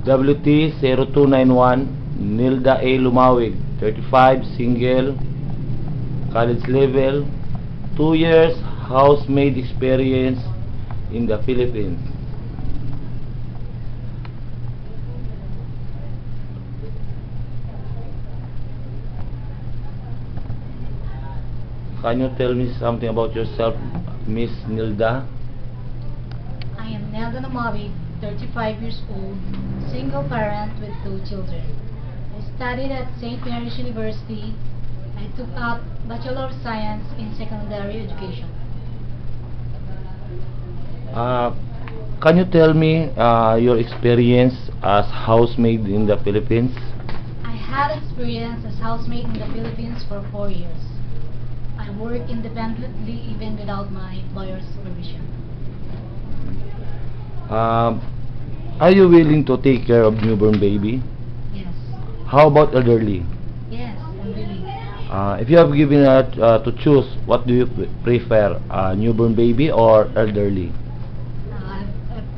WT0291 Nilda A. Lumawig, 35, single, college level, 2 years housemaid experience in the Philippines. Can you tell me something about yourself, Miss Nilda? I am Nilda Lumawig, 35 years old, single parent with 2 children. I studied at St. Mary's University. I took up Bachelor of Science in Secondary Education. Can you tell me your experience as housemaid in the Philippines? I had experience as housemaid in the Philippines for 4 years. I work independently even without my employer's supervision. Are you willing to take care of newborn baby? Yes. How about elderly? Yes, I'm willing. If you have given to choose, what do you prefer, newborn baby or elderly?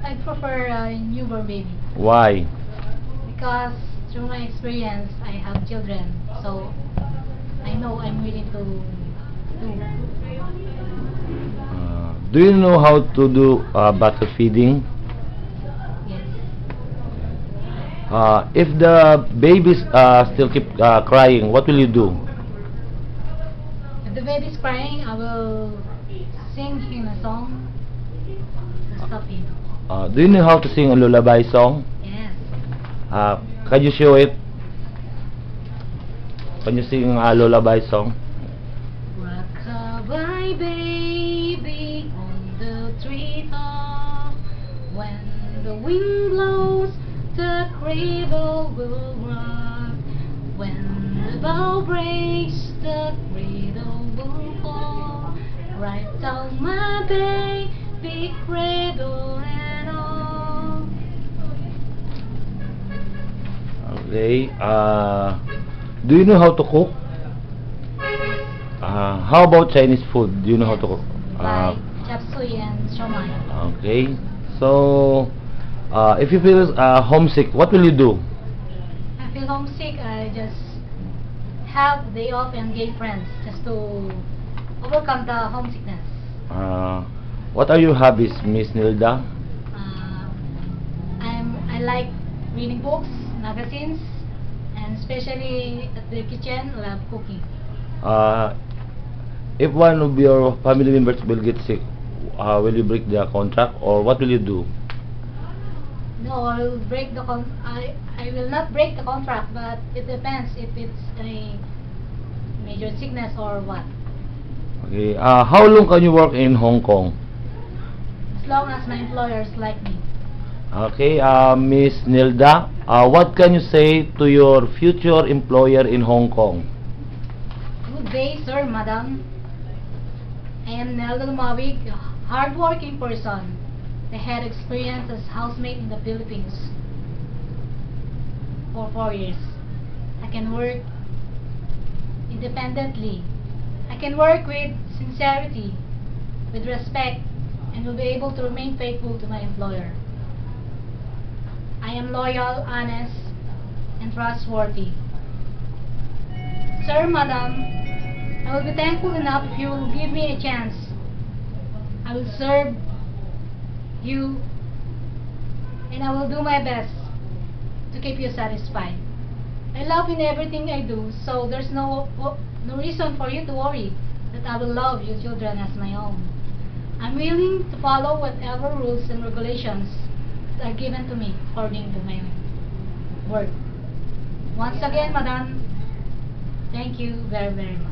I prefer a newborn baby Why? because through my experience I have children, so I know I'm willing to do. Do you know how to do bottle feeding? Yes. If the babies still keep crying, what will you do? If the baby's crying, I will sing him a song to stop him. Do you know how to sing a lullaby song? Yes. Can you show it? Can you sing a lullaby song? Rock-a-bye baby on the treetop. When the wind blows, the cradle will rock. When the bough breaks, the cradle will fall. Right down my baby, cradle and all. Okay. Do you know how to cook? How about Chinese food? Do you know how to cook? Like chop suey and siomai. Okay. So, if you feel homesick, what will you do? I feel homesick, I just have a day off and gay friends just to overcome the homesickness. What are your hobbies, Miss Nilda? I like reading books, magazines, and especially at the kitchen, love cooking. If one of your family members will get sick, will you break the contract, or what will you do? No, I will break the I will not break the contract, but it depends if it's a major sickness or what. Okay. How long can you work in Hong Kong? As long as my employers like me. Okay. Miss Nilda, what can you say to your future employer in Hong Kong? Good day, sir, madam. I am Nilda Lumawig, a hard-working person. I had experience as housemaid in the Philippines for 4 years. I can work independently. I can work with sincerity, with respect, and will be able to remain faithful to my employer. I am loyal, honest, and trustworthy. Sir, madam, I will be thankful enough if you will give me a chance. I will serve you, and I will do my best to keep you satisfied. I love in everything I do, so there's no reason for you to worry that I will love your children as my own. I'm willing to follow whatever rules and regulations that are given to me according to my work. Once again, madam, thank you very, very much.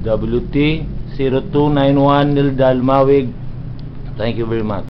WT0291 Nilda Lumawig. Thank you very much.